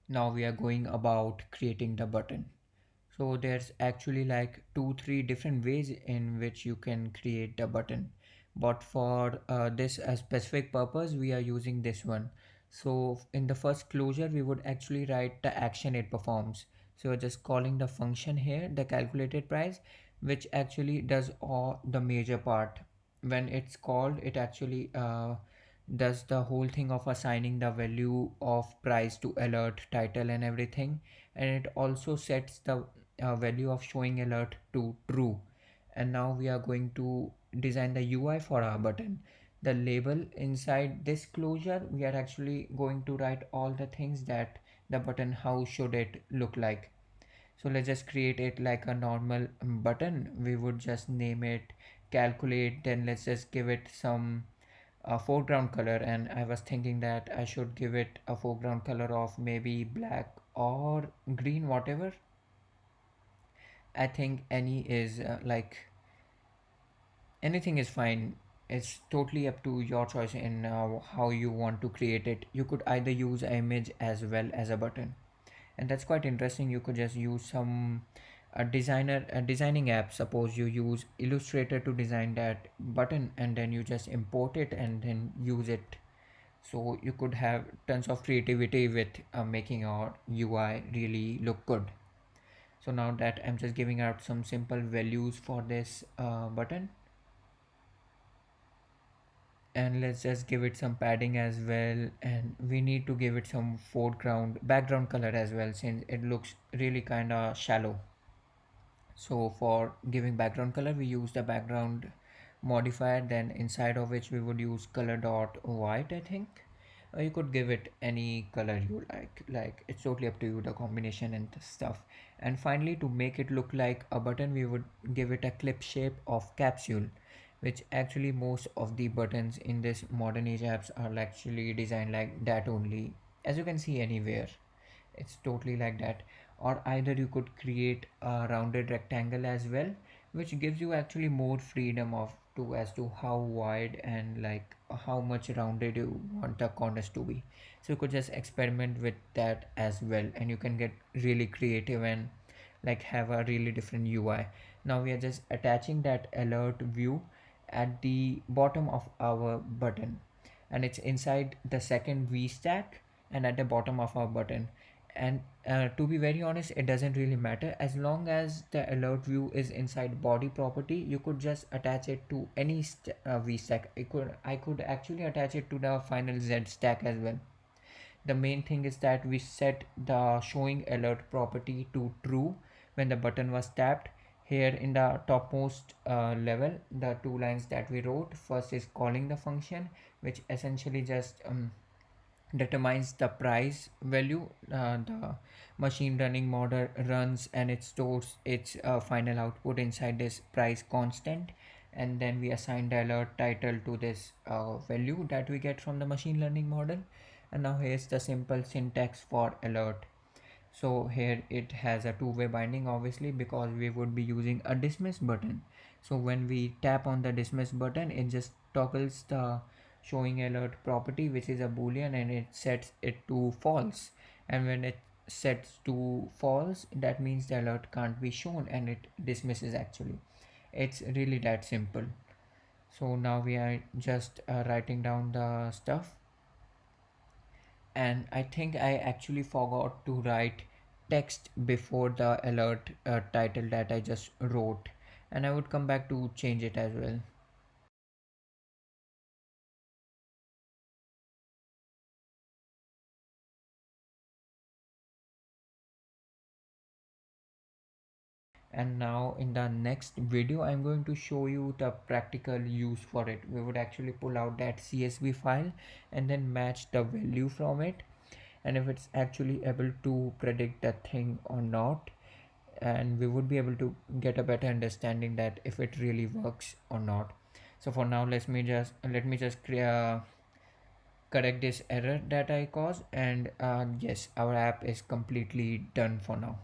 Now we are going about creating the button. So there's actually like 2 3 different ways in which you can create the button, but for this specific purpose we are using this one. So in the first closure we would actually write the action it performs. So we're just calling the function here the calculated price, which actually does all the major part. When it's called, it actually does the whole thing of assigning the value of price to alert title and everything, and it also sets the value of showing alert to true. And now we are going to design the UI for our button. The label inside this closure, we are actually going to write all the things that the button, how should it look like. So let's just create it like a normal button. We would just name it calculate, then let's just give it some foreground color, and I was thinking that I should give it a foreground color of maybe black or green, whatever. I think any is anything is fine. It's totally up to your choice in how you want to create it. You could either use an image as well as a button, and that's quite interesting. You could just use some a designing app. Suppose you use Illustrator to design that button, and then you just import it and then use it. So you could have tons of creativity with making your UI really look good. So now that I'm just giving out some simple values for this button, and let's just give it some padding as well, and we need to give it some foreground background color as well, since it looks really kind of shallow. So for giving background color we use the background modifier, then inside of which we would use color dot white, I think. You could give it any color you like it's totally up to you, the combination and the stuff. And finally, to make it look like a button, we would give it a clip shape of capsule, which actually most of the buttons in this modern age apps are actually designed like that only, as you can see anywhere. It's totally like that. Or either you could create a rounded rectangle as well, which gives you actually more freedom of to as to how wide and like how much rounded you want the corners to be. So you could just experiment with that as well, and you can get really creative and like have a really different UI. Now we are just attaching that alert view at the bottom of our button, and it's inside the second V stack and at the bottom of our button. And to be very honest, it doesn't really matter as long as the alert view is inside body property. You could just attach it to any V stack. I could actually attach it to the final Z stack as well. The main thing is that we set the showing alert property to true when the button was tapped. Here in the topmost level, the two lines that we wrote, first is calling the function, which essentially just determines the price value. The machine learning model runs and it stores its final output inside this price constant, and then we assign the alert title to this value that we get from the machine learning model. And now here's the simple syntax for alert. So here it has a two-way binding, obviously, because we would be using a dismiss button. So when we tap on the dismiss button, it just toggles the showing alert property, which is a boolean, and it sets it to false. And when it sets to false, that means the alert can't be shown and it dismisses. Actually, it's really that simple. So now we are just writing down the stuff, and I think I actually forgot to write text before the alert title that I just wrote, and I would come back to change it as well. And now in the next video I'm going to show you the practical use for it. We would actually pull out that CSV file and then match the value from it, and if it's actually able to predict that thing or not, and we would be able to get a better understanding that if it really works or not. So for now, let me just correct this error that I caused, and yes, our app is completely done for now.